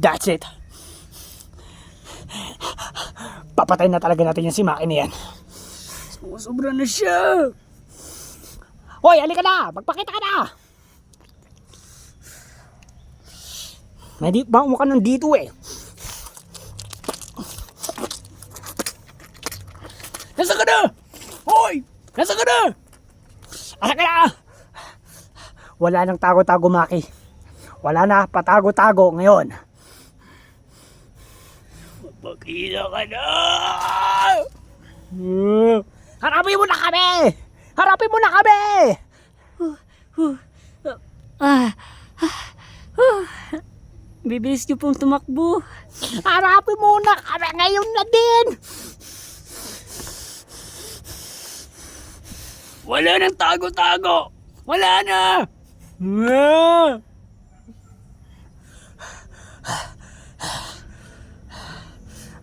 That's it. Papatay na talaga natin yung si Maki na yan. Sobra na siya. Hoy, halika na! Magpakita ka na! Hindi ba mukha nandito eh. Nasaan ka na? Hoy! Nasaan ka na? Asa ka na? Wala nang tago-tago, Maki. Wala na patago-tago ngayon. Magpakita ka na! Harapin mo na kami! Harapin mo na kami! Bibilis niyo pong tumakbo. Harapin mo na kami ngayon na din! Wala nang tago-tago! Wala na!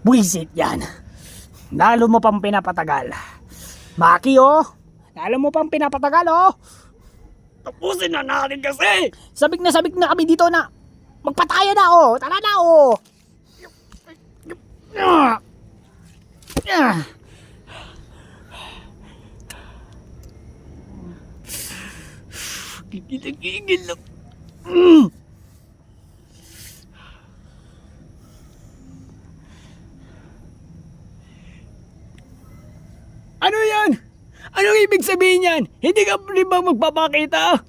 Buisit yan. Lalo mo pang pinapatagal. Maki oh! Lalo mo pang pinapatagal oh! Tapusin na natin kasi! Sabik na kami dito na magpataya na oh! Tara na oh! Gigil lang. Ano yan? Anong ibig sabihin yan? Hindi ka ba magpapakita?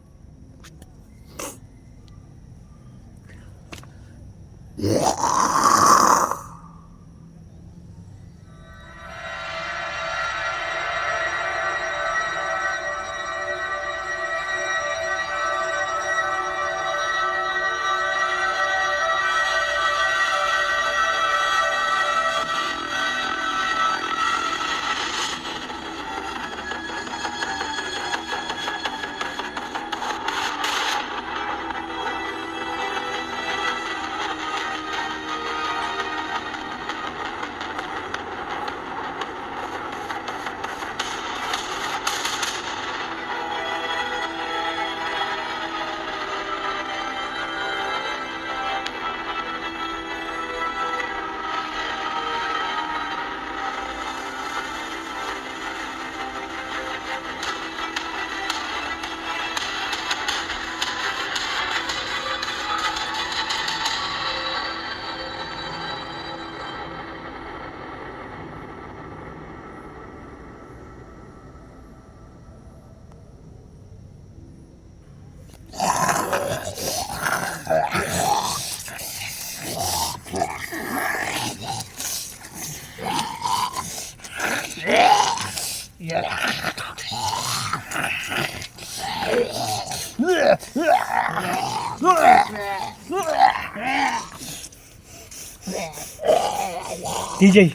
DJ.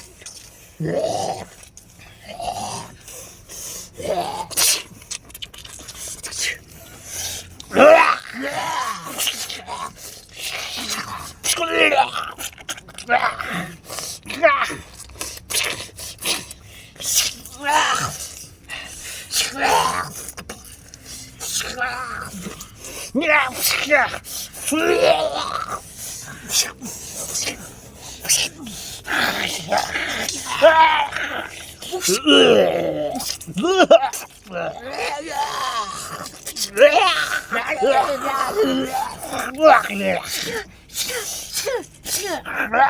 Anak!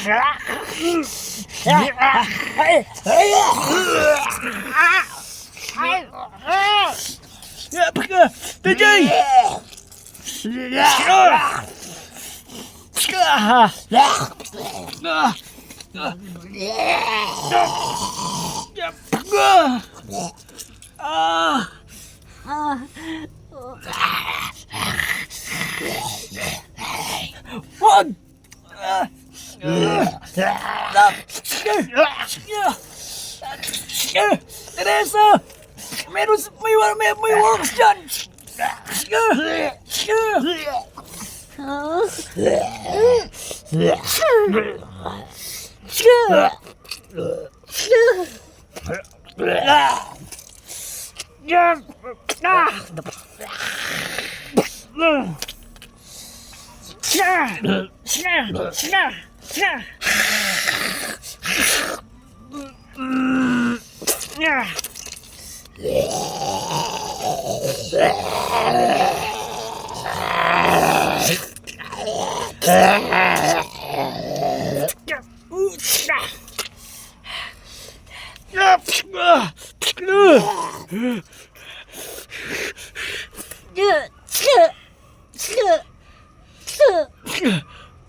Anak! TJ! Wag! Teresa! May worms dyan!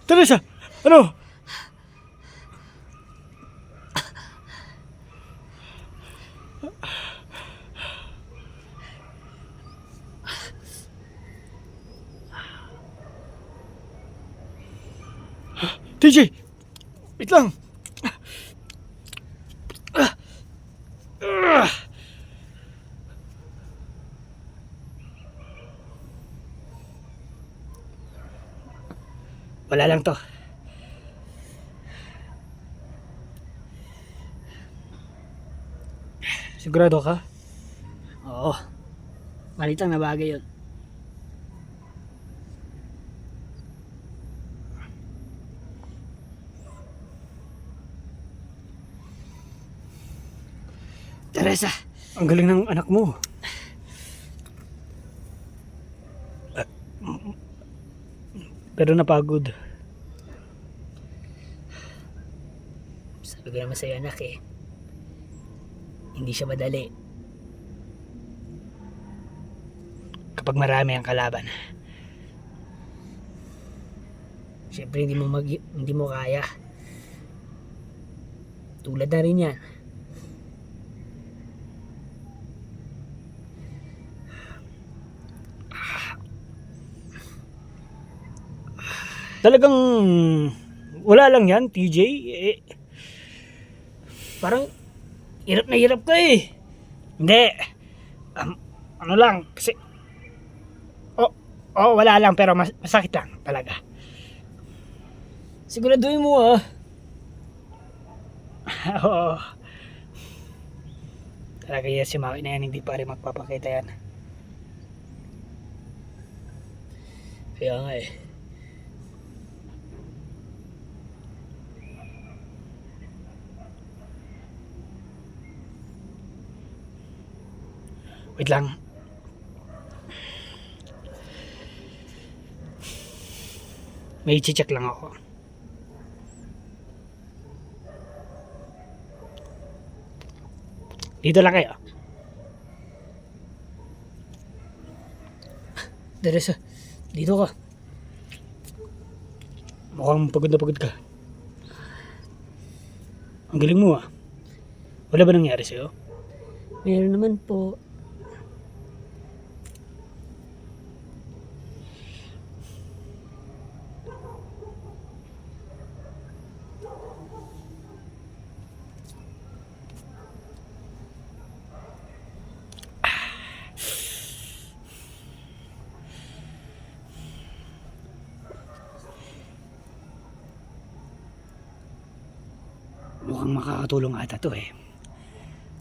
Teresa, ano? TJ, wait lang. Wala lang to. Sigurado ka? Oo. Malitang na bagay yun. Teresa, ang galing ng anak mo. Pero napagod. Sabi ko naman sa'yo anak eh. Hindi siya madali. Kapag marami ang kalaban. Siyempre hindi mo kaya. Tulad na rin yan. Talagang wala lang yan, TJ. Parang hirap na hirap ka eh. Hindi. Ano lang, kasi... wala lang, pero masakit lang talaga. Siguraduhin mo ah. Oo. Talaga yan, si Maki na yan, hindi pa rin magpapakita yan. Kaya nga eh. Wait lang. May i-check lang ako. Dito lang kayo. Teresa, dito ka. Mukhang pagod na pagod ka. Ang galing mo ah. Wala ba nangyari sa'yo? Meron naman po. Mukhang makakatulong ata to eh.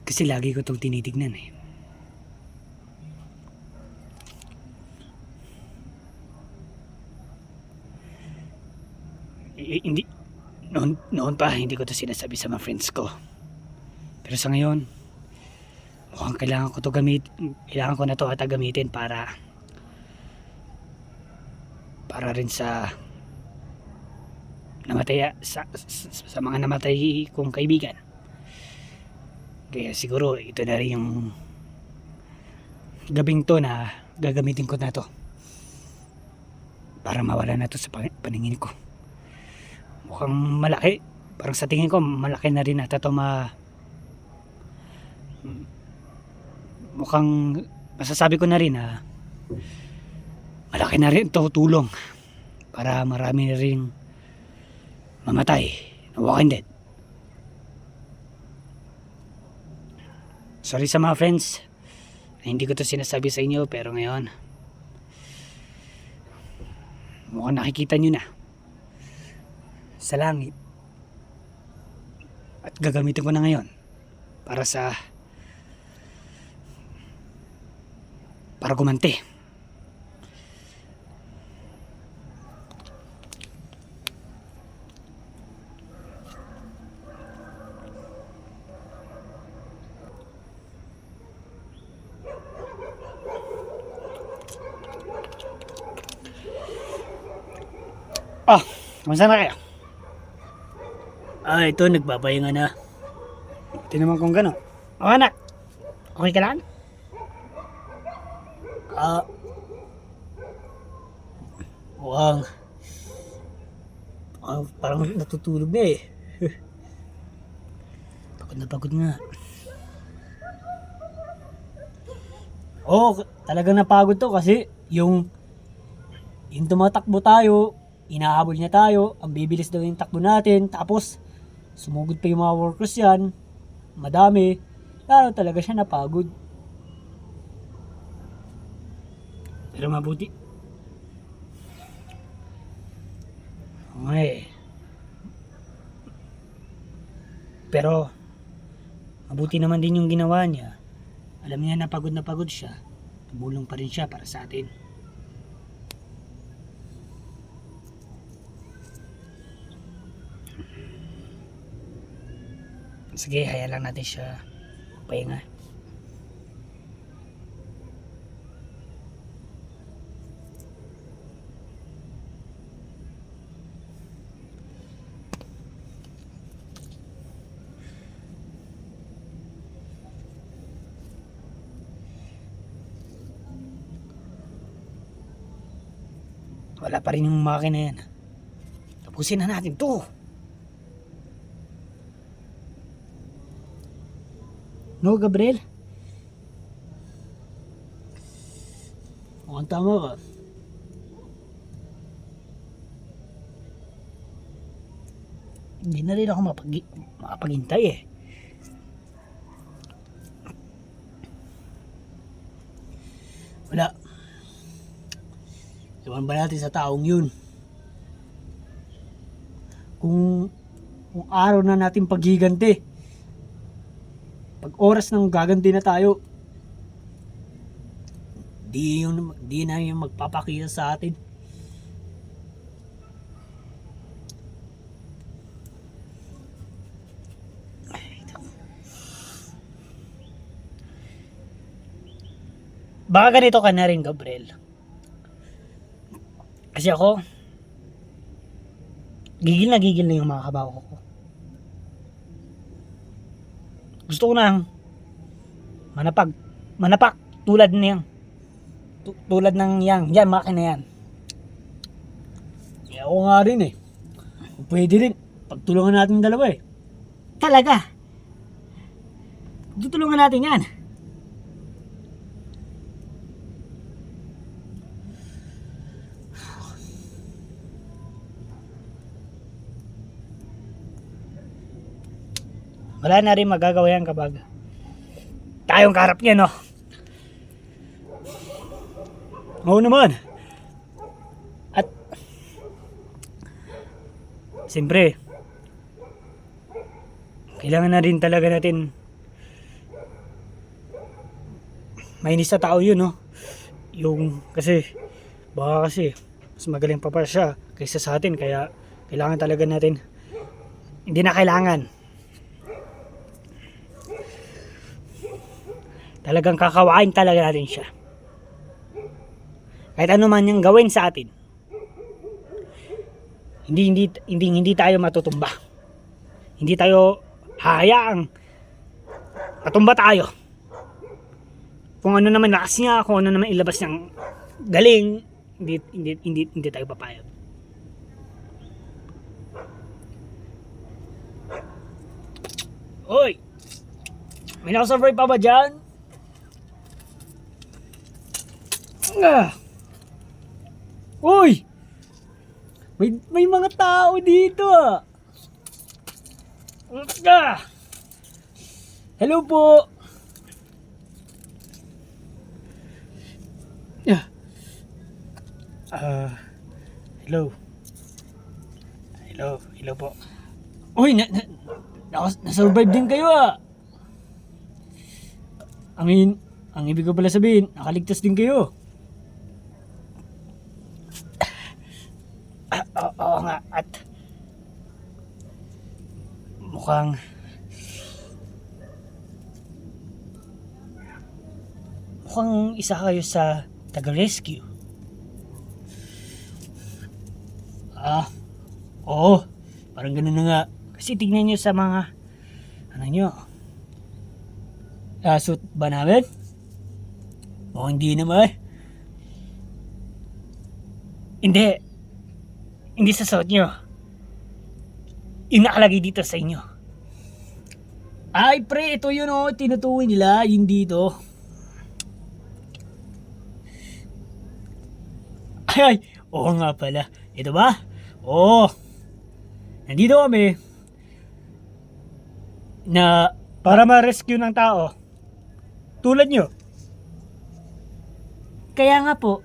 Kasi lagi ko itong tinitignan eh. Hindi, noon pa hindi ko to sinasabi sa mga friends ko. Pero sa ngayon, mukhang kailangan ko na to ata gamitin para rin sa namatay sa mga namatay kong kaibigan. Kaya siguro ito na rin yung gabing to na gagamitin ko na to para mawala na to sa paningin ko. Mukhang malaki, parang sa tingin ko malaki na rin ata to mukhang masasabi ko na rin na malaki na rin to tulong para marami na rin mamatay na Walking Dead. Sorry sa mga friends, hindi ko to sinasabi sa inyo, pero ngayon mukhang nakikita nyo na sa langit at gagamitin ko na ngayon para gumante. Kumusta na kayo? Ito, nagpapahinga na. Ito naman kung gano'n. Anak, okay ka lang? Mukhang parang natutulog na eh. Pagod na pagod nga. Talagang napagod to kasi yung tumatakbo tayo, inahabol niya tayo, ang bibilis daw yung takbo natin, tapos sumugod pa yung mga workers yan, madami, lalo talaga siya napagod. Pero mabuti. Okay. Pero mabuti naman din yung ginawa niya. Alam niya na pagod siya, tumulong pa rin siya para sa atin. Sige, hayaan lang natin siya pahinga. Wala pa rin yung makina yan. Tapusin na natin to. No, Gabriel? Mukhang tama ka. Hindi na rin ako makapaghintay eh. Wala. Iwan ba natin sa taong yun? Kung araw na natin paghiganti, pag oras nang gaganti na tayo, di na yung magpapakita sa atin. Baka ganito ka na rin, Gabriel. Kasi ako, gigil na yung mga kabaho ko. Gusto ko nang manapak tulad niyang tulad ng yan makina yan. Kaya ako nga rin eh. Pwede rin pagtulungan natin dalawa eh. Talaga. Tutulungan natin yan. Wala na rin magagawa yan kapag tayong karap niya, no? Oo naman. At siyempre, kailangan na rin talaga natin mainis sa tao yun, no? Yung baka kasi mas magaling pa siya kaysa sa atin, kaya kailangan talaga natin, hindi na kailangan, talagang kakawain talaga natin siya. Kahit ano man yung gawin sa atin, hindi tayo matutumba. Hindi tayo hahayaang matumba tayo. Kung ano naman lakas niya, kung ano naman ilabas niyang galing, hindi tayo papayag. Hoy! May nakasurvive pa ba dyan? Uy! May mga tao dito ah! Hello po! Hello. Hello po. Uy, nasurvive din kayo ah! Ang ibig ko pala sabihin, nakaligtas din kayo. Oo nga, at mukhang isa kayo sa taga-rescue. Oo, parang ganun na nga. Kasi tignan nyo sa mga suit ba namin? O hindi naman. Hindi sa suit nyo. Yung nakalagay dito sa inyo. Ay pre, ito yun o, tinutuwi nila, yun dito. Ay, oo nga pala. Ito ba? Oo. Nandito kami na para ma-rescue ng tao. Tulad nyo. Kaya nga po.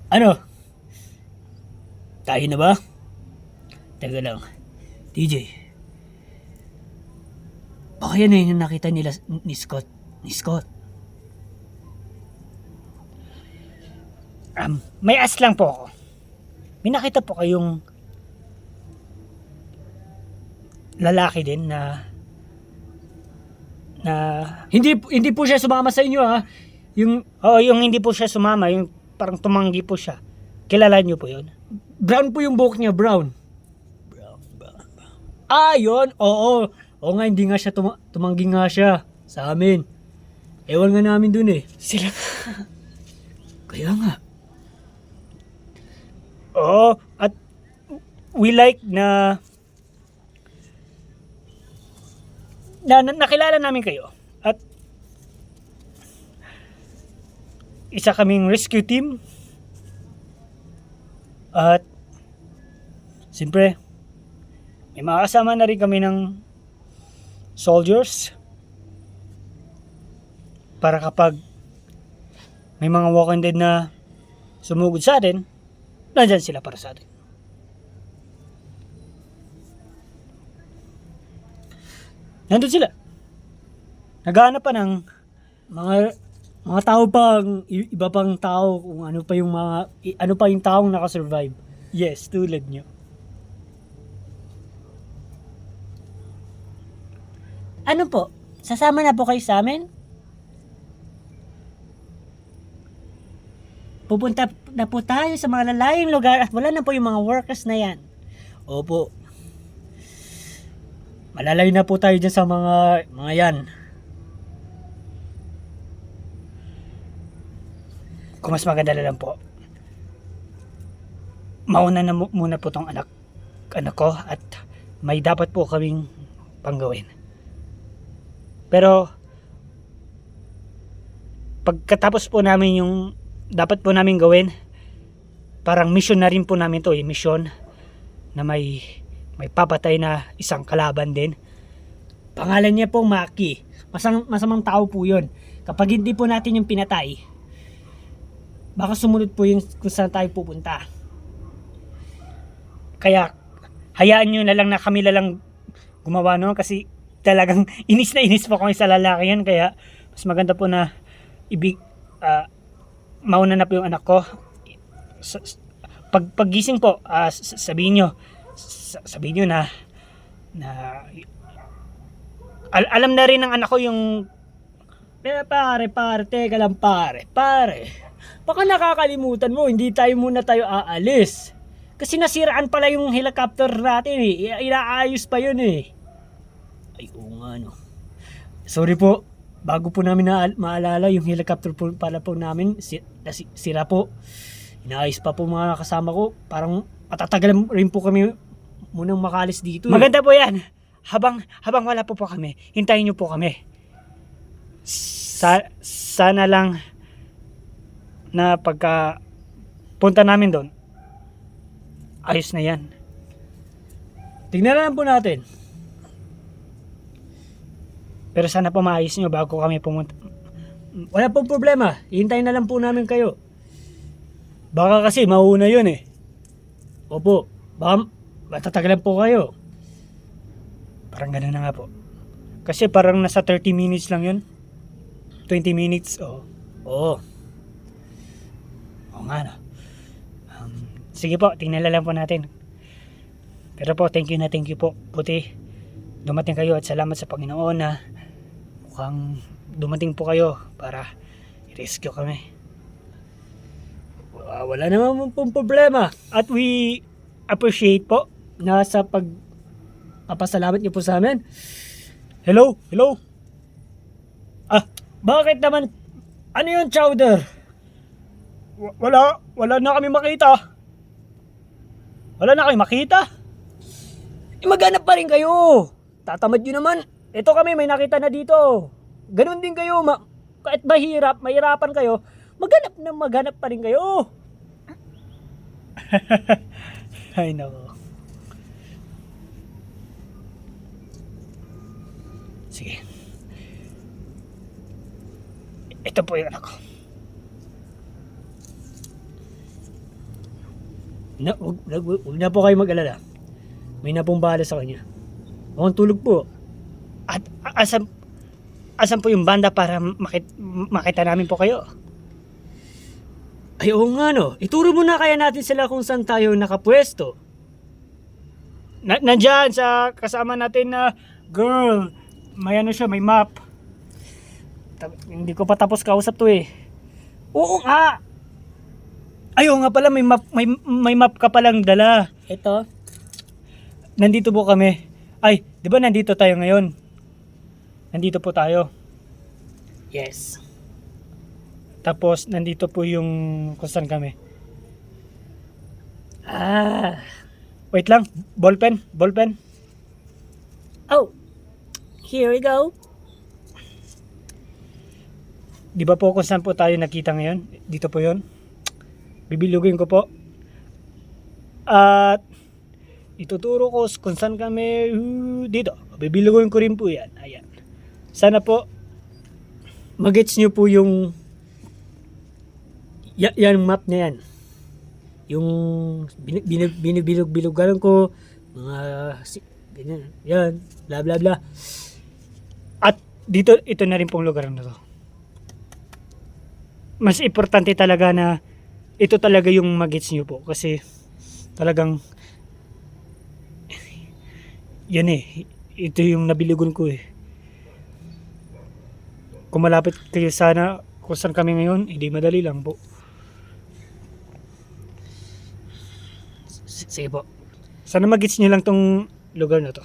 Ano? Tayo na ba? Teka lang. DJ. Baka yan yung nakita nila ni Scott. May as lang po ako. May nakita po kayong lalaki din na hindi po siya sumama sa inyo ha. Yung hindi po siya sumama, yung parang tumanggi po siya. Kilala niyo po yun? Brown po yung buhok niya, brown. Yun. Oo. Oo nga, hindi nga siya tumanggi nga siya sa amin. Ewan nga namin dun eh. Sila. Kaya nga. Oo, at we like na nakilala namin kayo. At isa kaming rescue team. At siyempre, may mga kasama na rin kami ng soldiers para kapag may mga walking dead na sumugod sa atin, nandyan sila para sa atin. Nandun sila. Naghahanap pa ng mga tao pang iba pang tao kung ano pa yung taong nakasurvive. Yes, tulad nyo. Ano po? Sasama na po kayo sa amin? Pupunta na po tayo sa mga lalayong lugar at wala na po yung mga workers na yan. Opo. Malalayo na po tayo dyan sa mga yan. Kung mas maganda na lang po, mauna na muna po tong anak ko at may dapat po kaming panggawin. Pero pagkatapos po namin yung dapat po namin gawin, parang mission na rin po namin to, mission na may papatay na isang kalaban din. Pangalan niya po Maki. Masamang tao po yun. Kapag hindi po natin yung pinatay, baka sumunod po yung kung saan tayo pupunta. Kaya hayaan nyo na lang na kami lang gumawa noon, kasi talagang inis na inis po kami sa lalaki yan. Kaya mas maganda po na mauna na po yung anak ko. Paggising po, sabihin nyo na alam na rin ng anak ko yung pare, teka lang pare. Baka nakakalimutan mo, hindi tayo aalis. Kasi nasiraan pala yung helicopter natin eh. Inaayos pa yun eh. Ay, oo nga no. Sorry po. Bago po namin maalala yung helicopter po pala po namin, sira po. Inaayos pa po mga kasama ko. Parang patatagal rin po kami munang makalis dito. Maganda po yan. Habang wala po kami, hintayin niyo po kami. Sana lang na pagka punta namin doon, ayos na yan. Tignan na lang po natin. Pero sana pa maayos nyo bago kami pumunta. Wala pong problema. Hintayin na lang po namin kayo. Baka kasi mauna yun eh. Opo. Baka matatagalan po kayo. Parang gano'n na nga po. Kasi parang nasa 30 minutes lang yun. 20 minutes. Oo. Oo nga no. Sige po. Tingnan na lang po natin. Pero po, thank you po. Buti dumating kayo at salamat sa Panginoon na mukhang dumating po kayo para i-rescue kami. Wala naman pong problema. At we appreciate po na sa pagpapasalamat niyo po sa amin. Hello? Bakit naman? Ano yun, Chowder? Wala na kami makita. Wala na kayo makita? Maghanap pa rin kayo. Tatamad nyo naman. Ito kami, may nakita na dito. Ganon din kayo. Kahit mahirapan kayo, maghanap pa rin kayo. Ay, nako. Sige. Ito po yung anak ko. Huwag na po kayo mag-alala. May napumbala sa kanya. Mukhang tulog po. At asan po yung banda para makita namin po kayo? Ay, oo nga no. Ituro mo na kaya natin sila kung saan tayo nakapwesto. Nandyan sa kasama natin na girl. May ano siya, may map. Hindi ko pa tapos kausap to eh. Oo nga. Ay, oo nga pala, may map ka palang dala. Ito. Nandito po kami. Ay, di ba nandito tayo ngayon? Nandito po tayo. Yes. Tapos, nandito po yung kung saan kami. Wait lang. Ballpen. Oh. Here we go. Di ba po kung saan po tayo nakita ngayon? Dito po yun. Bibilugin ko po. At ituturo ko kung saan kami dito. Bibilugin ko rin po yan. Ayan. Sana po magets nyo po yung yan map na yan. Yung binibilog-bilogan ko mga ganyan. Yan. Bla bla bla. At dito, ito na rin pong lugar na to. Mas importante talaga na ito talaga yung magets nyo po. Kasi talagang yan eh. Ito yung nabiligon ko eh. Kung malapit kayo sana kung saan kami ngayon, hindi madali lang po. Sige po. Sana magets nyo lang tong lugar na to.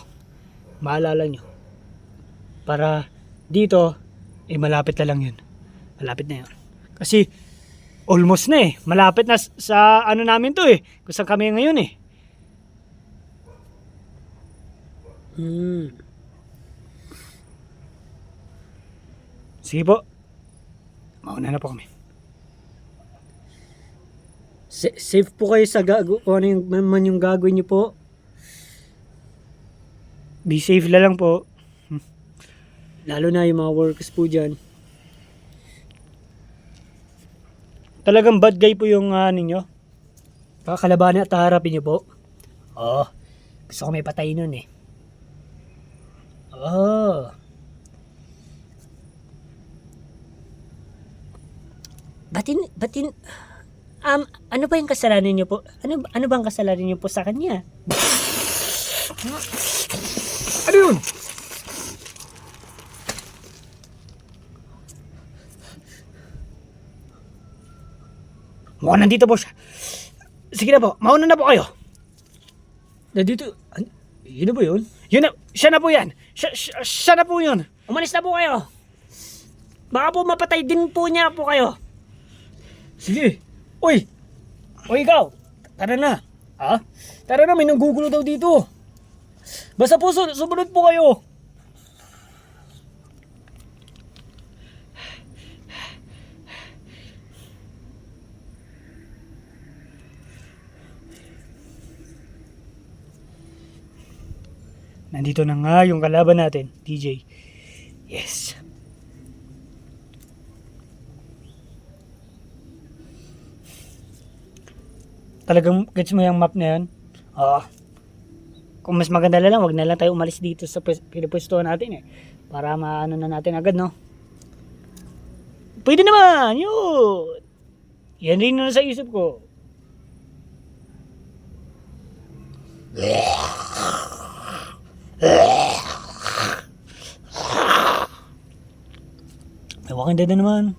Maalala nyo. Para dito, malapit na lang yun. Malapit na yun. Kasi almost na eh. Malapit na sa ano namin to eh. Kung saan kami ngayon eh. Sige po. Mauna na po kami. Safe po kayo sa kung ano yung gagawin nyo po. Be safe na lang po. Lalo na yung mga workers po dyan. Talagang bad guy po yung ninyo. Kakalabanin at harapin nyo po. Oo. Gusto ko may patay nun eh. Oo. Batin, ano ba yung kasalanan niyo po? Ano bang kasalanan niyo po sa kanya? Ano yun? Mukhang nandito po siya. Sige na po, mauna na po kayo. Nandito, yun na ba yun? Yun na, siya na po yan. Siya na po yun. Umalis na po kayo. Baka po mapatay din po niya po kayo. Sige. Uy! Uy, ikaw! Tara na. Ha? Tara na, may nanggugulo daw dito. Basta po, sumunod po kayo. Nandito na nga yung kalaban natin, DJ. Yes. Talagang gets mo yung map na yun? Oo. Kung mas maganda na lang, wag na lang tayo umalis dito sa pinupwestuhan natin eh. Para maano na natin agad, no? Pwede naman! Yun! Yan rin na sa isip ko. May Walking Dead na naman.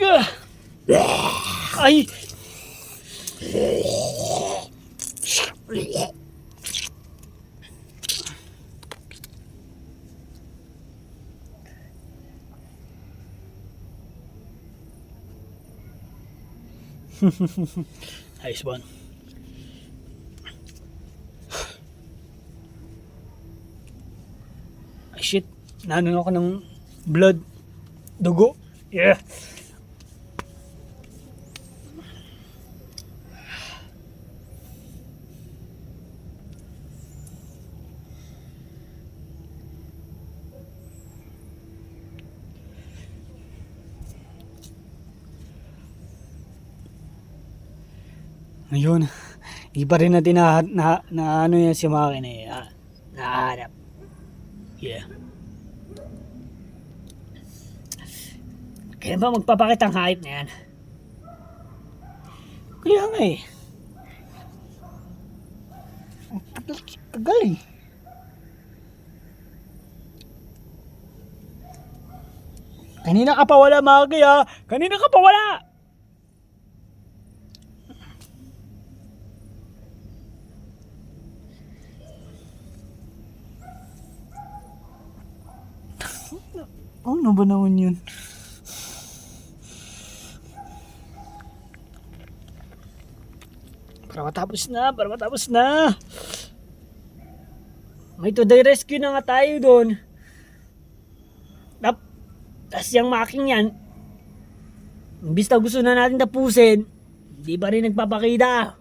No! Ay! Nice one. Ay shit, nanon ako ng blood. Dugo. Yeah. Ayun, iba rin natin na ano yan si Makin eh, nahanap. Yeah. Kailan ba magpapakita ang hype na yan? Kaya nga eh. Ang tagal eh. Kanina ka pa wala, Maki ha? Kanina ka pa wala! Ano ba naman yun? Para matapos na. May to the rescue na nga tayo doon. Tas yung making yan, imbis na gusto na natin tapusin, hindi pa rin nagpapakita.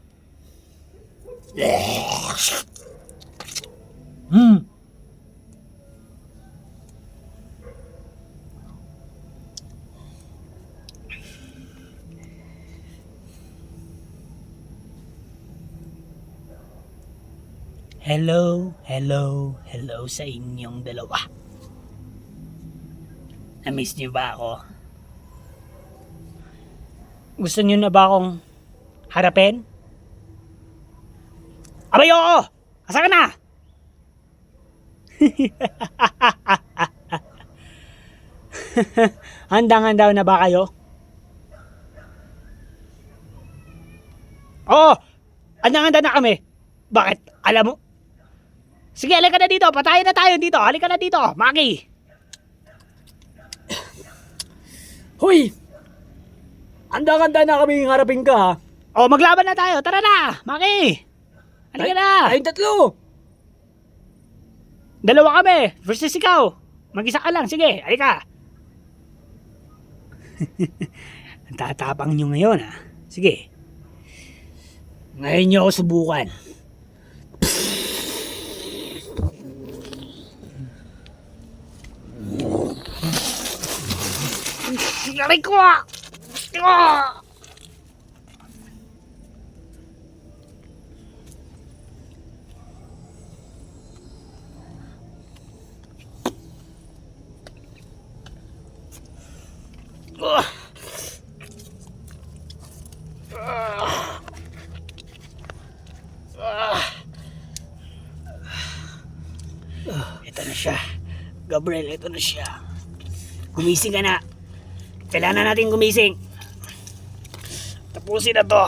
Hello sa inyong dalawa. Na-miss niyo ba ako? Gusto niyo na ba akong harapin? Abay, oo! Asa ka na? Handang-handa na ba kayo? Oo! Handang-handa na kami. Bakit? Alam mo? Sige, halika na dito. Patayin na tayo dito. Halika na dito, Maki. Hoy! Handa-handa na kami harapin ka ha. O, maglaban na tayo. Tara na, Maki. Halika na. Tayong tatlo! Dalawa kami versus ikaw. Mag-isa ka lang. Sige, halika. Ang tatapang nyo ngayon, ha? Sige. Ngayon nyo ako subukan. Aray ko, ah! Ito na siya. Gabriel, ito na siya. Gumising ka na. Kailangan natin gumising. Tapusin na to.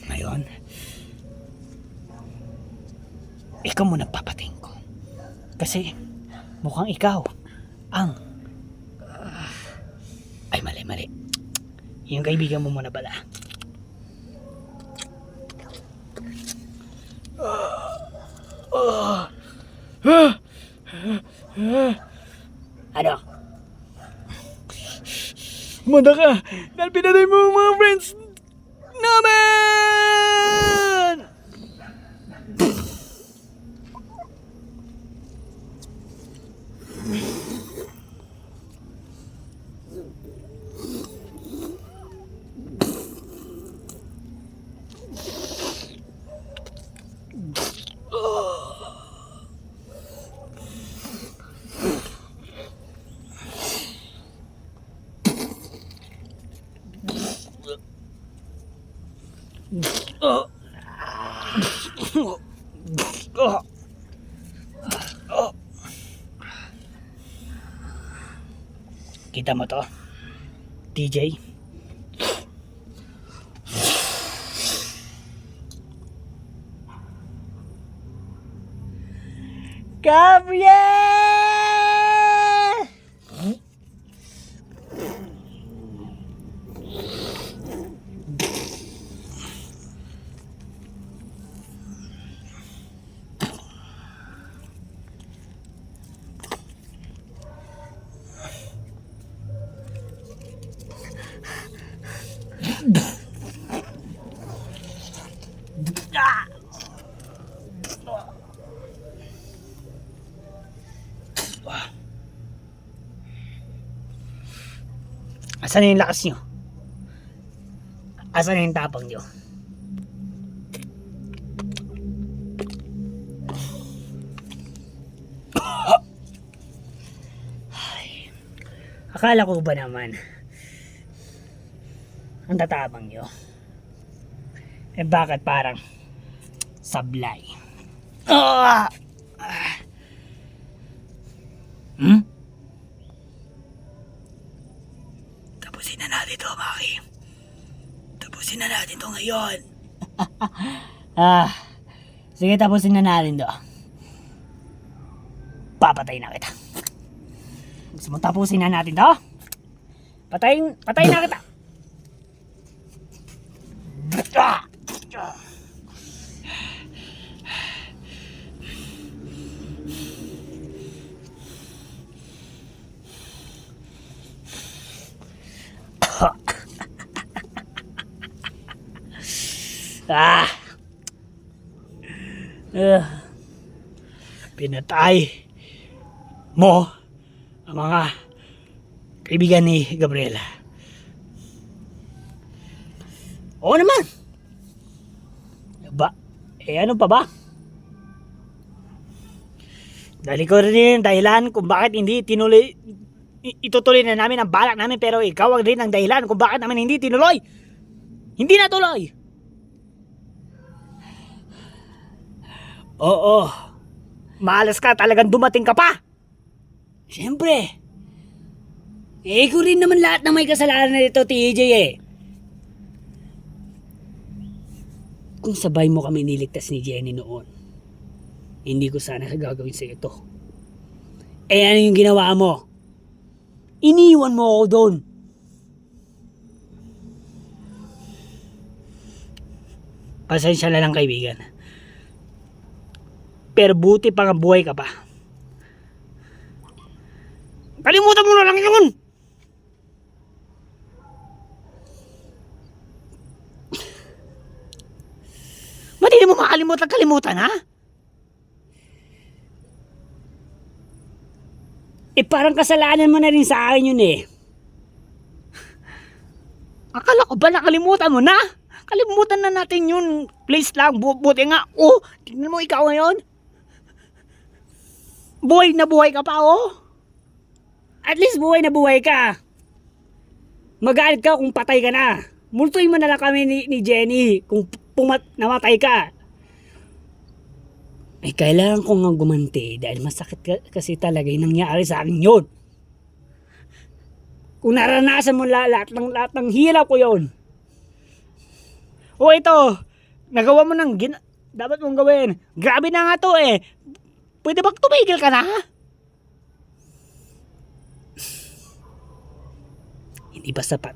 Ngayon, ikaw muna papating ko. Kasi mukhang ikaw ang ay mali. Yung kaibigan mo muna pala. Ano? Manda ka! Dahil pinatay mo ang mga friends namin! Kita mo to, TJ? Gabriel! Asan na yung lakas nyo? Asan na yung tapang nyo? Ay, akala ko ba naman ang tatapang nyo? Eh bakit parang sablay? Hmm? Tapusin na natin to, Maki. Tapusin na natin to ngayon. Sige, tapusin na natin to. Papatay na kita. Gusto mo tapusin na natin to? Patayin na kita. Ah. Pinatay mo ang mga kaibigan ni Gabriela. Oo naman. Ba, ano pa ba? Dahil ko rin yung dahilan kung bakit hindi itutuloy na namin ang balak namin, pero ikaw ang rin ang dahilan kung bakit namin hindi tinuloy. Hindi natuloy. Oo. Malas ka, talagang dumating ka pa. Siyempre. Ko rin naman lahat ng may kasalanan nito, TJ eh. Kung sabay mo kami niligtas ni Jenny noon, hindi ko sana gagawin sa ito. Ano yung ginawa mo? Iniwan mo ako doon. Pasensya na lang, kaibigan. Pero buti pa nga buhay ka pa. Kalimutan mo na lang yun! Ba't hindi mo makalimutan, ha? Parang kasalanan mo na rin sa akin yun eh. Akala ko ba nakalimutan mo na? Kalimutan na natin yun. Please lang, buti nga. Oh, tingnan mo ikaw ngayon. Buhay na buhay ka pa, oh. At least buhay na buhay ka. Magalit ka kung patay ka na. Multuin mo na lang kami ni Jenny kung namatay ka. Kailangan ko nga gumanti dahil masakit kasi talaga yung nangyari sa akin yun. Kung naranasan mo lahat ng hirap ko yun. O ito, nagawa mo ng dapat mong gawin. Grabe na nga to eh. Pwede bang tumigil ka na? Hindi pa sapat.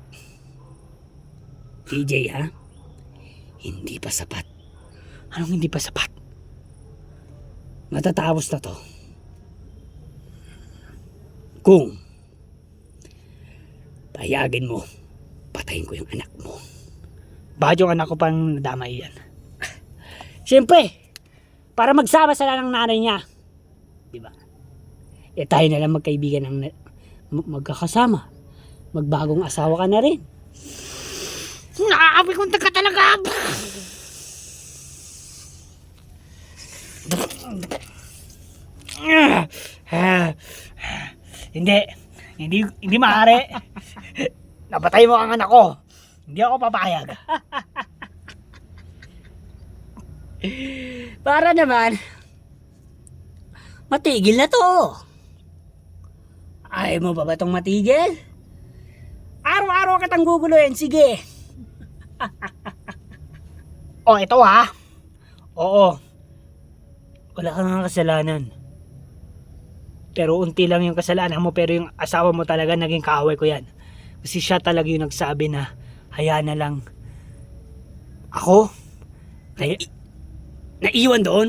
TJ ha? Hindi pa sapat. Anong hindi pa sapat? Matatapos na to kung payagan mo patayin ko yung anak mo. Bakit yung anak ko pang nadamay yan? Siyempre, para magsama sila ng nanay niya. Diba? Tayo na lang magkaibigan ng magkakasama. Magbagong asawa ka na rin. Nakakabi kong ka talaga. Hindi maaari. Napatay mo ang anak ko. Hindi ako papayag. Para naman matigil na to. Ayaw mo pa ba itong matigil? Araw-araw kitang guguluhin. Sige. Ito ha. Oo. Wala kang kasalanan. Pero unti lang yung kasalanan mo, pero yung asawa mo talaga naging kaaway ko yan. Kasi siya talaga yung nagsabi na hayaan na lang ako. Kaya naiwan doon.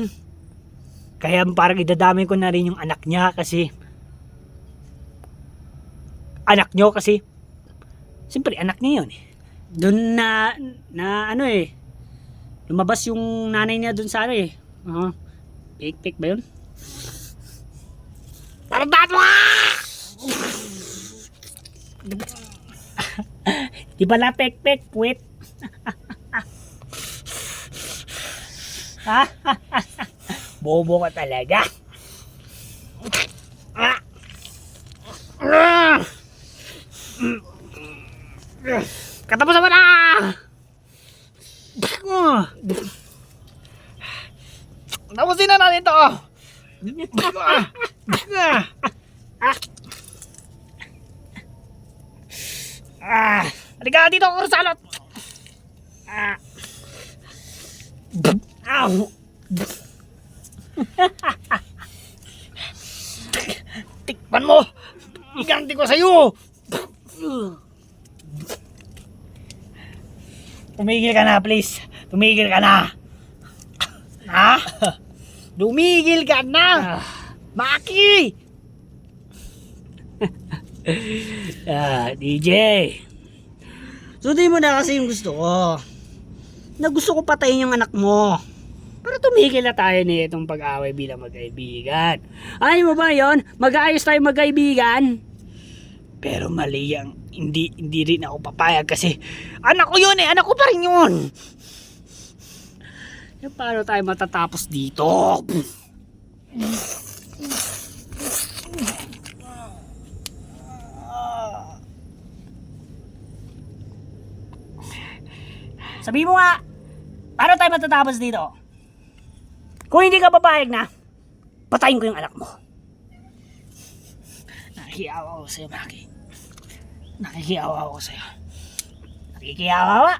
Kaya parang idadamay ko na rin yung anak niya kasi anak nyo kasi siyempre anak niya yun eh. Doon na ano eh, lumabas yung nanay niya doon sa ano eh. Fake ba yun? Tarbat mo! Di pala pek puwit. Bobo ka talaga. Katapusan mo na! Tapusin na natin to! Halika dito, Ursalot! Tikman mo! Iganti ko sa'yo! Tumigil ka na, please. Tumigil ka na. Ha? Tumigil ka na. Maki! DJ. Sundin mo na kasi yung gusto ko. na gusto ko patayin yung anak mo. Para tumigil na tayo nitong pag-away bilang magkaibigan. Ayaw mo ba yon? Mag-aayos tayo magkaibigan? Pero mali yan. Hindi rin ako papayag kasi anak ko yun eh. Anak ko pa rin yun. Paano tayo matatapos dito? Sabi mo nga, paano tayo matatapos dito? Kung hindi ka papayag na, patayin ko yung anak mo. Nakikiawa ako sa'yo, Maki. Nakikiawa ako sa'yo. Nakikiawa.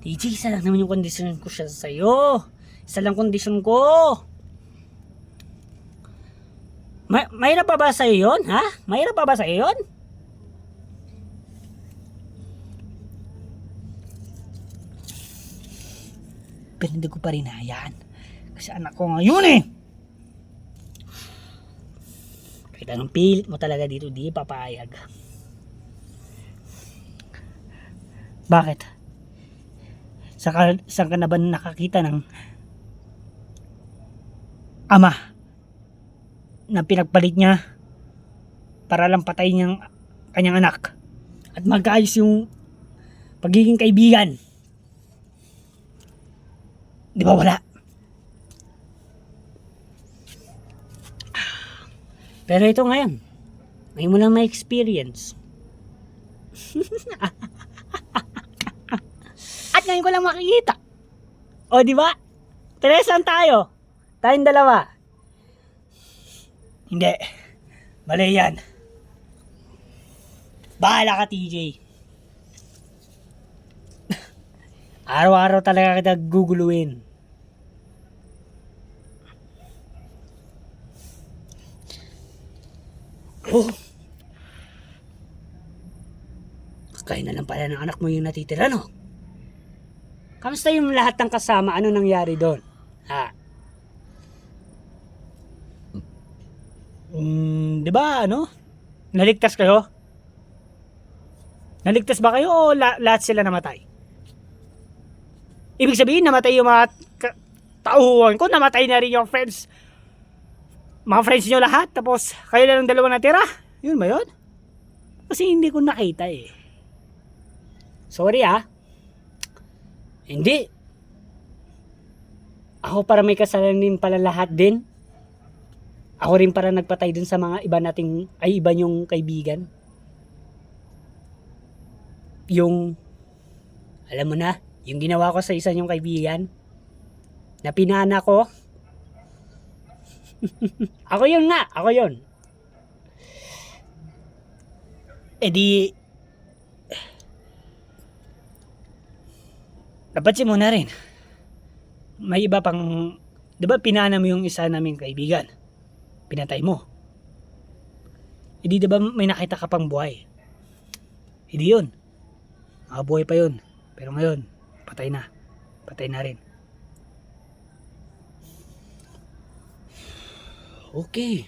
TJ, isa lang naman yung kondisyon ko siya sa'yo. Isa lang kondisyon ko. Mahirap pa ba sa'yo yun? Ha? Mahirap pa ba sa'yo yun? Pero hindi ko pa rin hayaan. Kasi anak ko ngayon eh. Kahit anong pilit mo talaga dito, di papayag. Bakit? Saan ka na ba nakakita ng ama na pinagpalit niya para lang patayin niyang kanyang anak at magkaayos yung pagiging kaibigan? Di ba wala? Pero ito ngayon mo lang may experience. At ngayon ko lang makikita. O di ba? Teresan tayo. Tayong dalawa. Hindi. Mali yan. Bahala ka, TJ. Araw-araw talaga kita guguluhin. Oh. Kaya na lang pala ng anak mo yung natitira, no? Kamusta yung lahat ng kasama? Ano nangyari doon? Ha? Di ba, ano? Naligtas kayo? Naligtas ba kayo o lahat sila namatay? Ibig sabihin, namatay yung mga tauhan ko, namatay na rin yung friends. Mga friends nyo lahat, tapos kayo lang ng dalawa natira. Yun ba yun? Kasi hindi ko nakita eh. Sorry ah. Hindi. Ako para may kasalanan din pala lahat din. Ako rin para nagpatay dun sa mga iba nating, ay iba nyong kaibigan. Yung, alam mo na, yung ginawa ko sa isa nyong kaibigan, na pinana ko. Ako yun nga, ako yun. Eh di, napansin mo na rin. May iba pang, di ba pinana mo yung isa naming kaibigan? Pinatay mo. Eh di ba may nakita ka pang buhay? Hindi yun. Buhay pa yun. Pero ngayon, patay na. Patay na rin. Okay.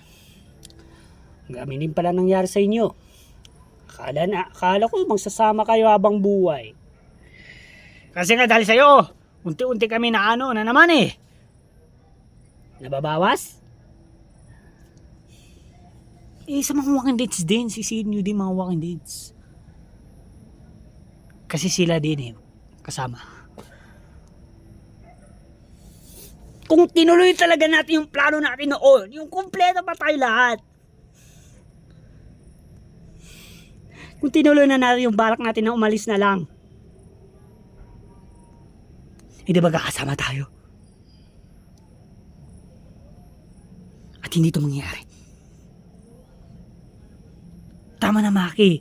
Gaminin pala nangyari sa inyo. Akala ko magsasama kayo habang buhay. Kasi nga dahil sa'yo, unti-unti kami na naman eh. Nababawas? Eh, sa mga walking deads din, sisihin nyo din mga walking deads. Kasi sila din eh, kasama. Kung tinuloy talaga natin yung plano natin noon, yung kumpleto pa tayo lahat. Kung tinuloy na natin yung balak natin na umalis na lang, hindi ba kakasama tayo? At hindi ito mangyayari. Tama na, Maki.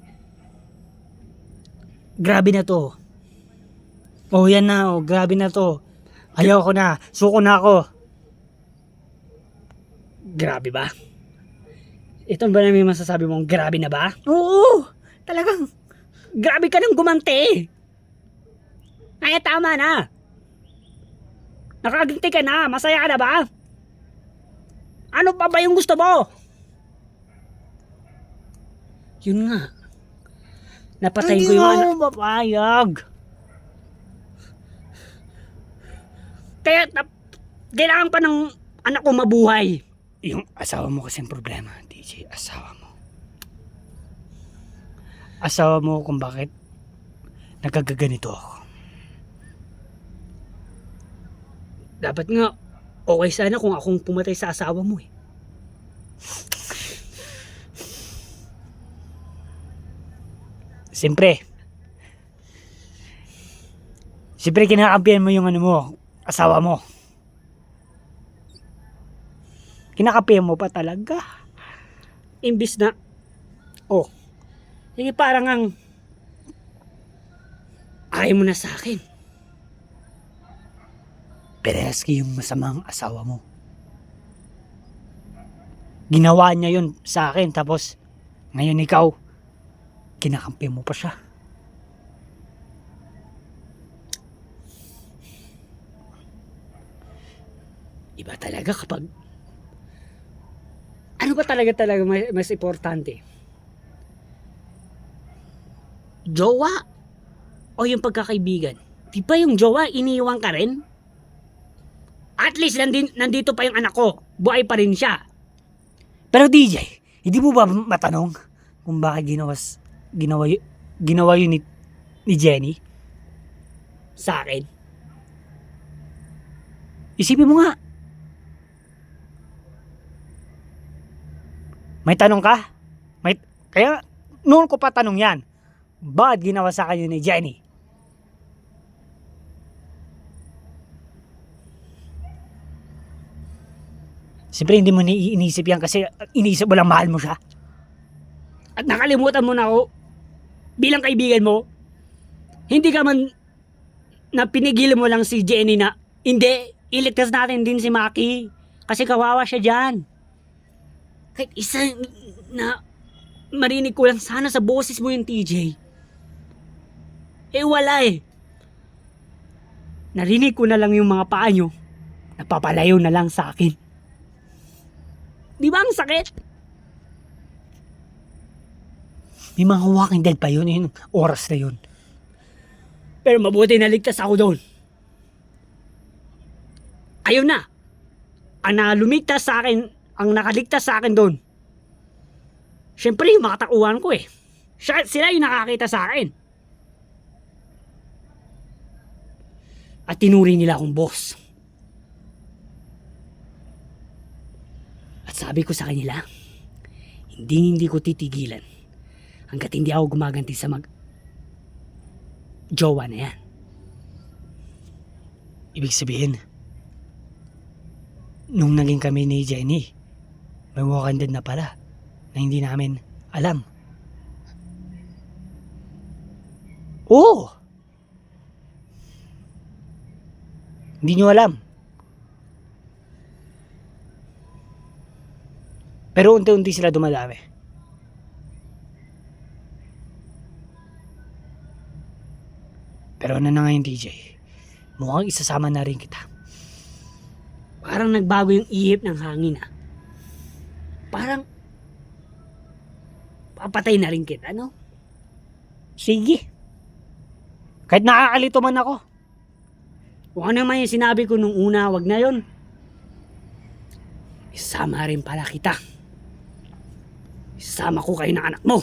Grabe na to. Oh, yan na. Oh, grabe na to. Ayaw ko na. Suko na ako. Grabe ba? Ito ba namin masasabi mong grabe na ba? Oo! Talagang grabe ka nang gumanti. Ay, tama na. Nakaganti ka na. Masaya ka na ba? Ano pa ba yung gusto mo? Yun nga. napatayin ko Hindi yung nga anak. ako mapayag. Kaya kailangan pa ng anak ko mabuhay. Yung asawa mo kasing problema, DJ. Asawa mo. Asawa mo kung bakit nagkagaganito ako. Dapat nga, okay sana kung akong pumatay sa asawa mo eh. Siyempre kinakampihan mo yung ano mo, asawa mo. Kinakampihan mo pa talaga. Imbis na, sige parang ang ayaw mo na sa akin. Parehas kayong masamang asawa mo. Ginawa niya yun sa akin, tapos ngayon ikaw, kinakampihan mo pa siya. Iba talaga kapag, ano ba talaga mas importante? Jowa o yung pagkakaibigan? Di ba yung jowa, iniiwan ka rin? At least nandito pa yung anak ko. Buhay pa rin siya. Pero DJ, hindi mo ba matanong kung bakit ginawa yun ni Jenny? Sa akin. Isipin mo nga. May tanong ka? Kaya noon ko pa tanong yan. Bakit ginawa sa kanya ni Jenny? Siyempre hindi mo iniisip yan kasi iniisip mo lang mahal mo siya. At nakalimutan mo na ako, bilang kaibigan mo, hindi ka man na pinigilan mo lang si Jenny na, hindi, iligtas natin din si Maki. Kasi kawawa siya dyan. Kahit isa na marinig ko lang sana sa boses mo yung TJ. Eh wala eh. Narinig ko na lang yung mga paa nyo, napapalayo na lang sa akin. Di ba ang sakit? May mga walking dead pa yun, yung oras na yun. Pero mabuti naligtas ako doon. Ayun na. Ang lumigtas sa akin, ang nakaligtas sa akin doon. Siyempre, yung mga takuhan ko eh. Sila yung nakakita sa akin. At tinuri nila akong boss. At sabi ko sa kanila, hindi ko titigilan hanggat hindi ako gumaganti sa jowa na yan. Ibig sabihin, nung naging kami ni Jenny, may walking dead na pala na hindi namin alam. Oo! Hindi nyo alam. Pero unti-unti sila dumadami. Pero ano na ngayon, DJ? Mukhang isasama na rin kita. Parang nagbago yung ihip ng hangin ah. Parang papatay na rin kita, no? Sige. Kahit nakakalito man ako. Kung ano naman yung sinabi ko nung una, wag na yun. Isama rin pala kita. Isama ko kayo ng anak mo.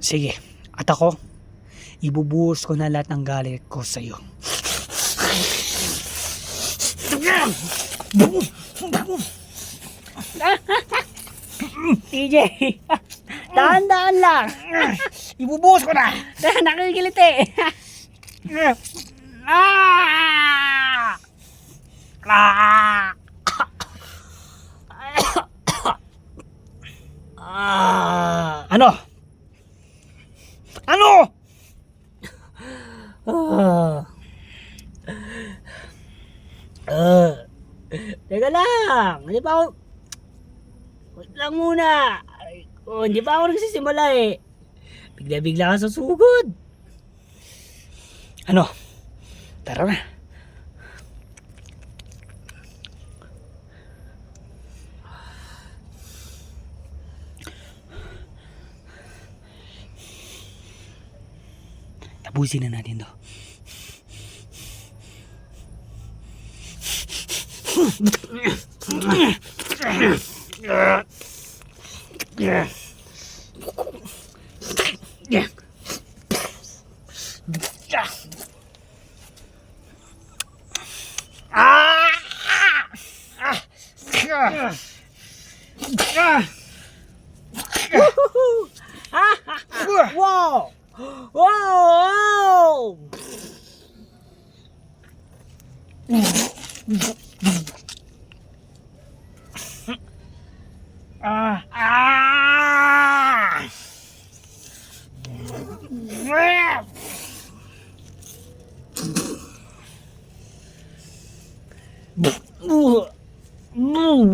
Sige. At ako, ibubuhos ko na lahat ng galit ko sa'yo. TJ, dahan-dahan lang. Ibubuhos ko na! Nakikilit eh. Ah! Ah! Ano? Ano? Teka lang, hindi pa ako... Wait lang muna. Hindi pa ako nagsisimula eh. Bigla-bigla ka sa sugod. Ano? Tara na. Tapusin na natin to. Wow! Wow!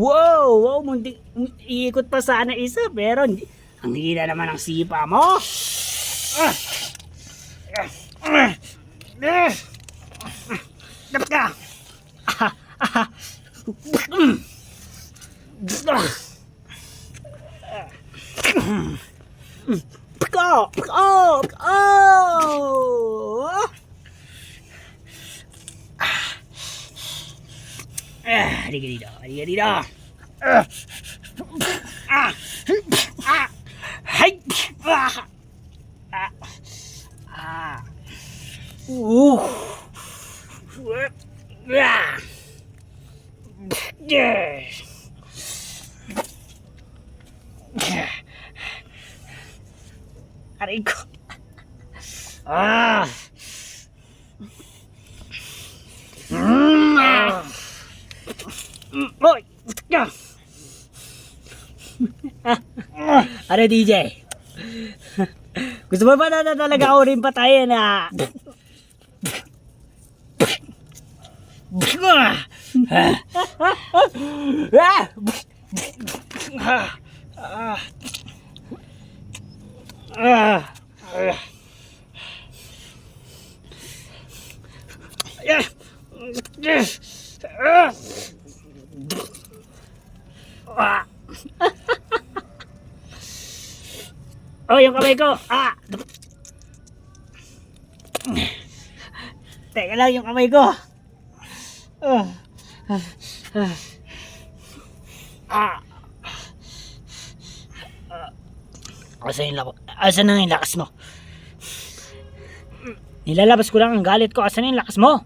Wow! Muntik iikot pa sana isa pero ang hina naman ang sipa mo. Dapat ka. Halika dito. Halika dito. Hay! Aray ko. Oy! Ano DJ? Gusto mo ba na talaga ako rin patayin na? Oh, yung kamay ko. Teka lang, yung kamay ko. Asan na yung lakas mo? Nilalabas ko lang ang galit ko. Asan na yung lakas mo?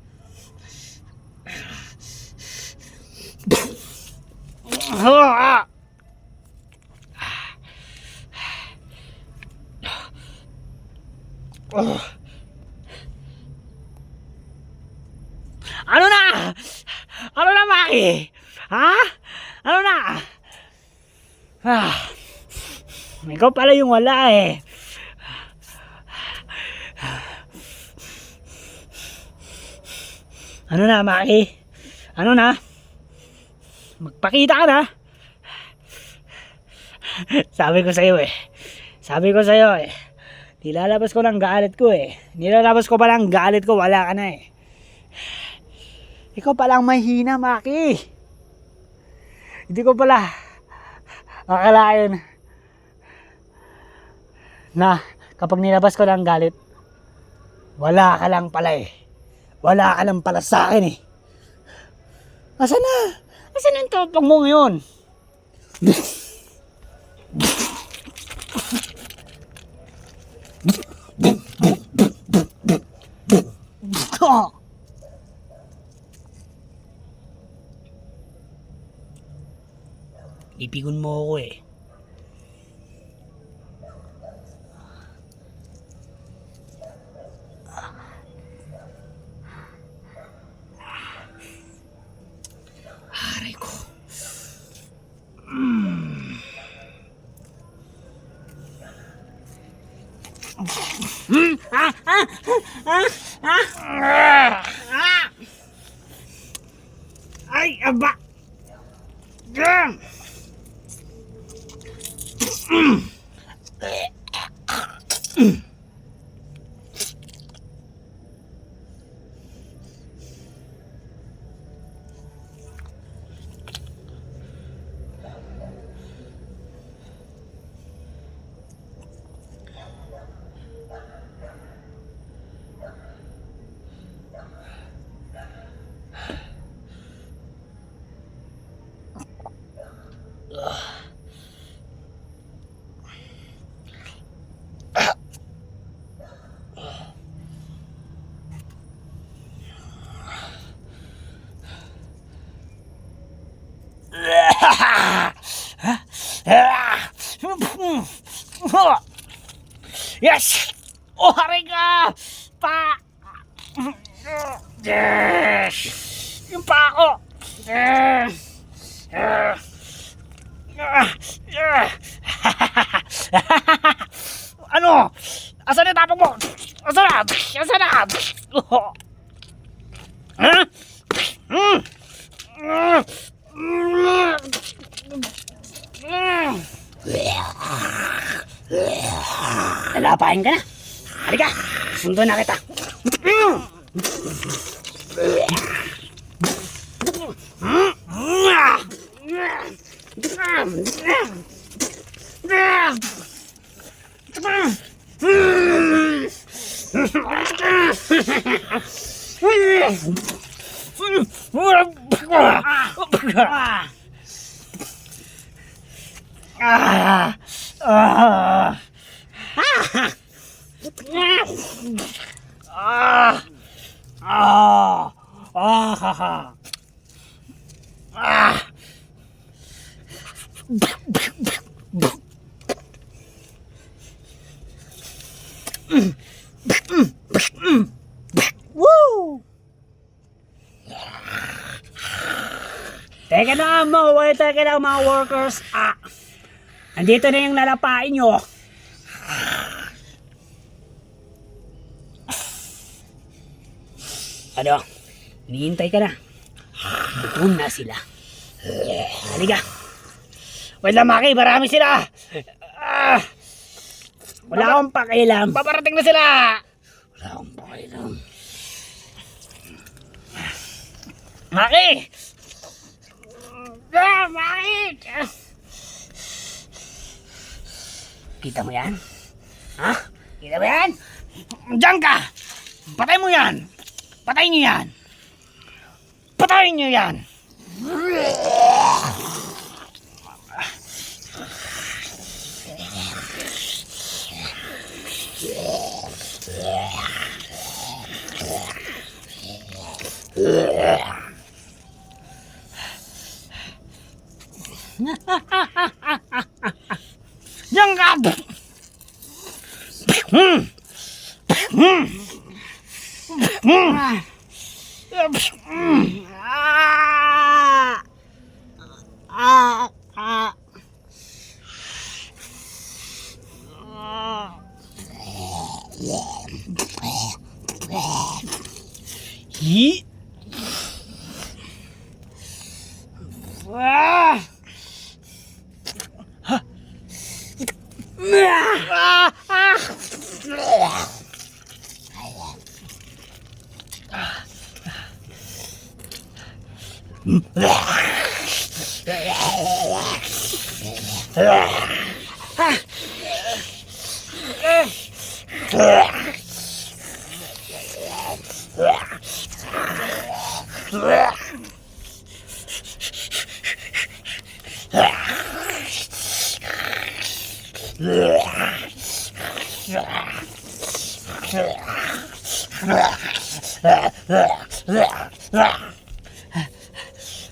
Ano na? Ano na, Maki? Ha? Ano na? Ikaw pala yung wala eh. Ano na, Maki? Ano na? Magpakita ka na. Sabi ko sa'yo eh. Nilalabas ko ng galit ko eh. Nilalabas ko pa lang galit ko, wala ka na eh. Ikaw palang mahina, Maki. Hindi ko pala akalain na kapag nilabas ko ng galit, wala ka lang pala eh. Wala ka lang pala sa akin eh. Asan na? Asan ang topang mo ngayon? Ipigon mo ako eh. Aray ko. Ay, aba. Yes! Oh, hari ka! Pa! Yes! Yung pa ako! Ano? Asan na tapang mo? Asan na? Asan na? Ha? Lalapain ka na. Halika, sundo na kita. Woo! Teka na mga workers. Andito na yung lalapain nyo. Ano? Hinihintay ka na. Gutom na sila. Halika. Wala Maki, marami sila. Wala akong pakialam. Paparating na sila. Wala akong pakialam. Maki! Maki! Kita mo yan? Ha? Kita mo yan? Diyan ka! Patay mo yan! Patayin niyo yan! Patayin niyo yan! Diyan ka! Hi.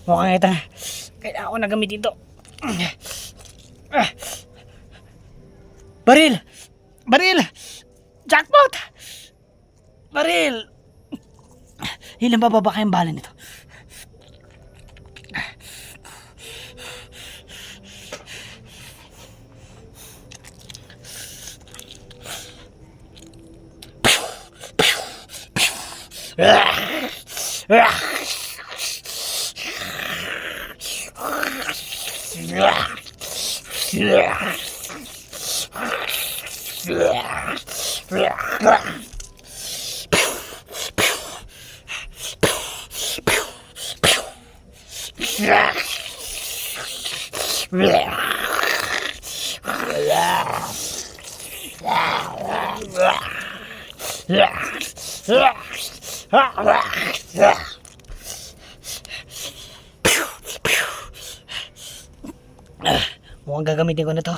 Mukhang ito na. Kailangan ko nagamit ito. Baril! Baril! Jackpot! Baril! Ilan ba kayang bala nito? Mukhang gagamitin ko na to.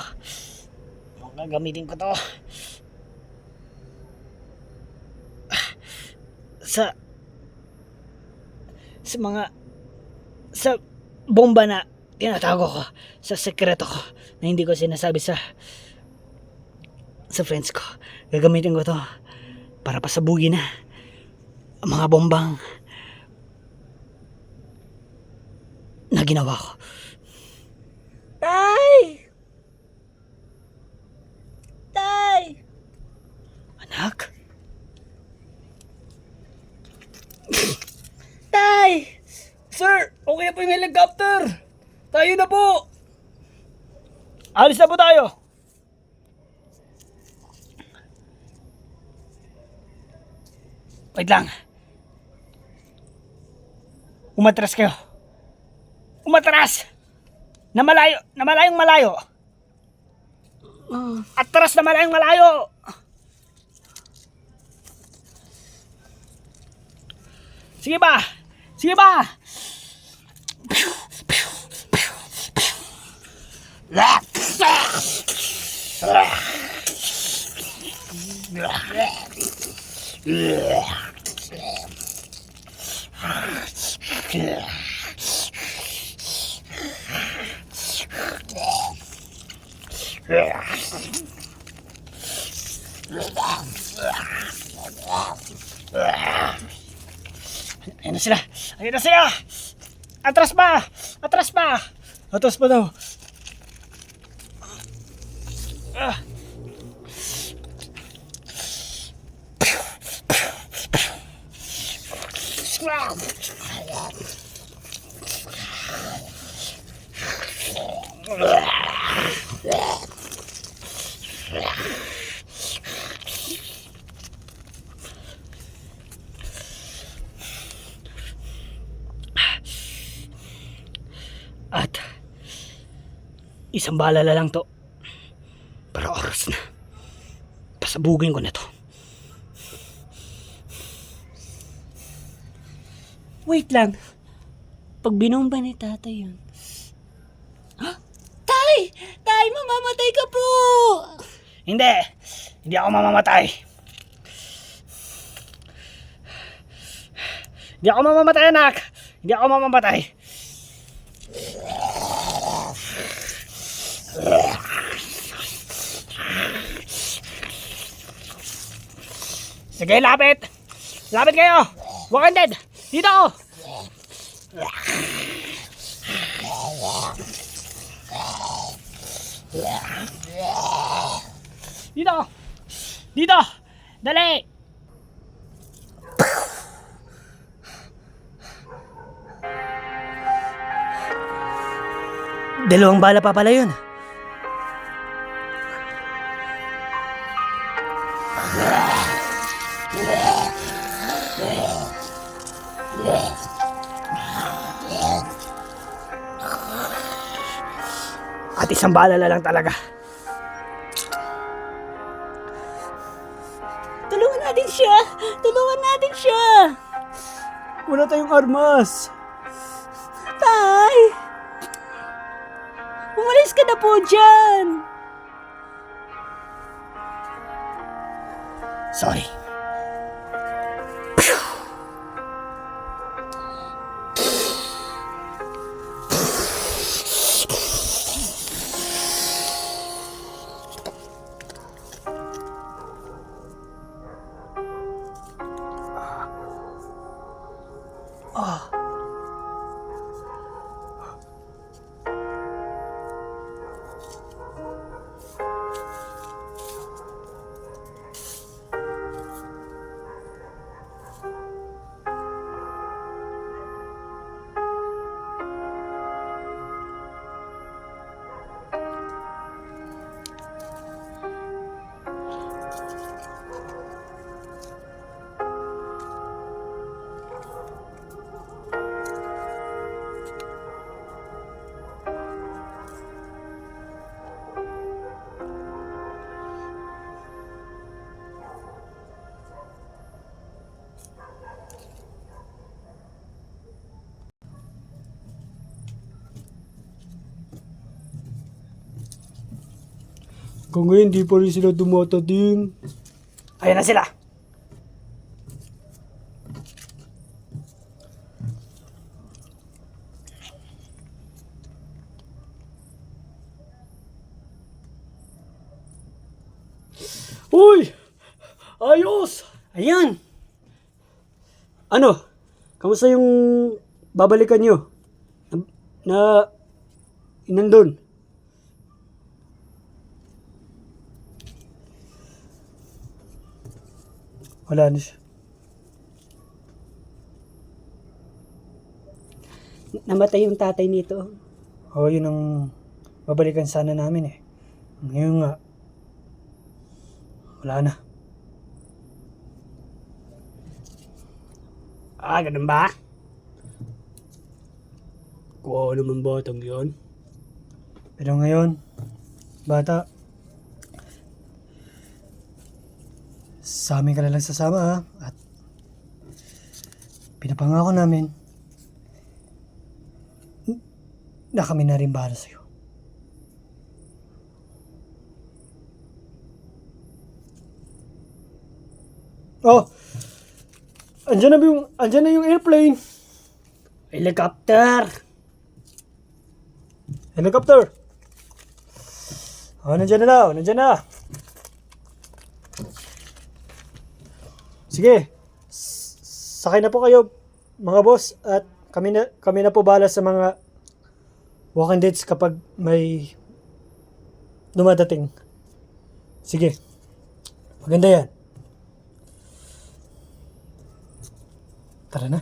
Mukhang gagamitin ko to. Sa bomba na tinatago ko, sa sekreto ko na hindi ko sinasabi sa friends ko. Gagamitin ko to para pasabugin na ang mga bombang na ginawa ko. Tay! Tay! Anak? Tay! Sir, okay na po yung helicopter. Tayo na po. Alis na po tayo. Wait lang. Umatras kayo. Umatras! Na malayong malayo. Atras na malayong malayo. Sige ba? Sige ba? Ayun na sila. Ayun na sila. Atras pa. Atras pa. Atas pa daw. At isang bala lang to. Pero oras na. Pasabugin ko na to. Wait lang. Pag binomba ni tatay yun. Tay! Tay, mamamatay ka po! Hindi. Hindi ako mamamatay. Hindi ako mamamatay, anak. Hindi ako mamamatay. Sige, lapit. Lapit kayo. Walking Dead. Dito. Dito. Dito. Dali. Dalawang bala pa pala yun. At isang bala na lang talaga. Tulungan natin siya! Tulungan natin siya! Wala tayong armas. Tay! Umalis ka na po dyan! Sorry. Kung ngayon, di pa rin sila dumatating. Ayan na sila. Uy! Ayos! Ayan. Ano? Kamusta yung babalikan nyo? Na nandun? Wala na siya. Namatay yung tatay nito. Oo, yun ang babalikan sana namin eh. Ngayon nga, wala na. Ah, ganun ba? Kuha naman batang yun. Pero ngayon, bata, sa amin ka na lang sasama ha. At pinapangako namin na kami na rin bahala sa'yo. Oh! Andyan na yung airplane! Helicopter. Helicopter! Oh, nandiyan na daw, nandiyan na. Sige, sakay na po kayo mga boss at kami na po bahala sa mga walking dates kapag may dumadating. Sige, maganda yan. Tara na.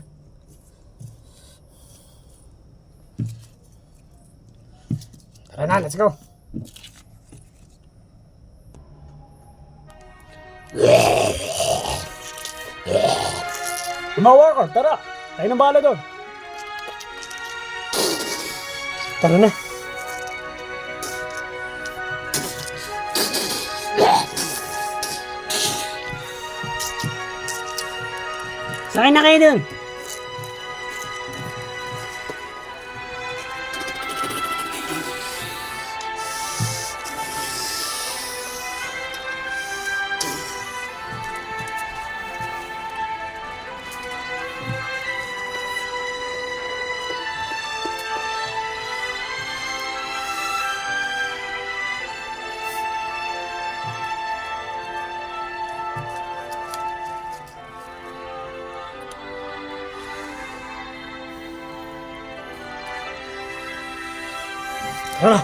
Tara na, let's go. Tumawa ka, tara. Tayo na bahala doon. Tara na. Sakay na kayo dun. Tara.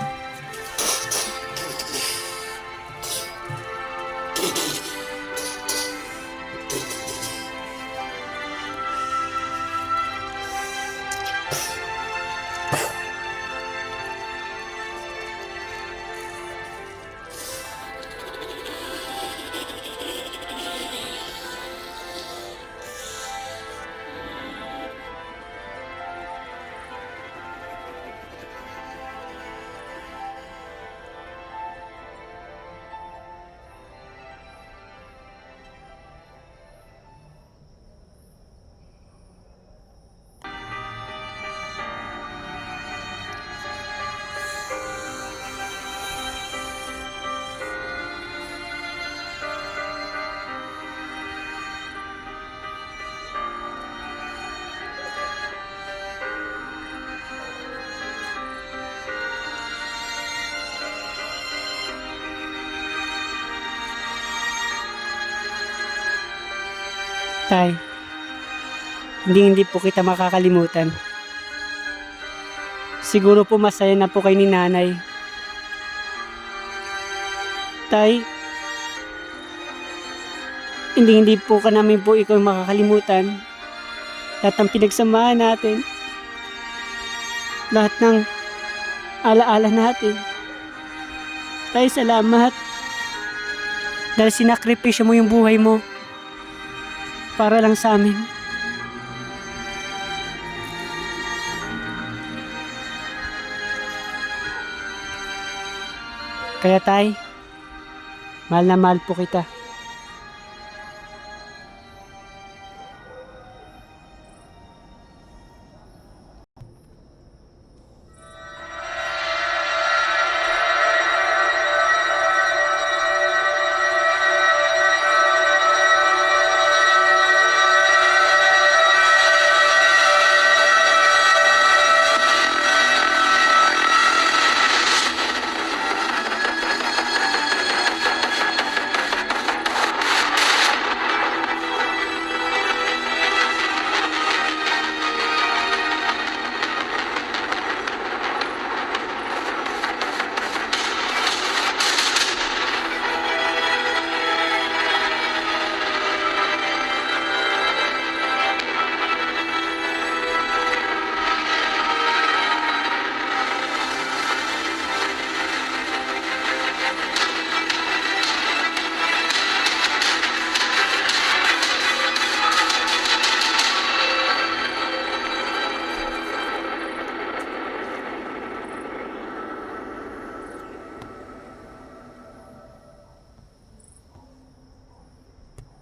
Tay, hindi po kita makakalimutan. Siguro po masaya na po kayo ni nanay. Tay, hindi po ka namin po ikaw makakalimutan. Lahat ng pinagsamahan natin. Lahat ng alaala natin. Tay, salamat. Dahil sinakripisyo mo yung buhay mo para lang sa amin. Kaya tay, mahal na mahal po kita.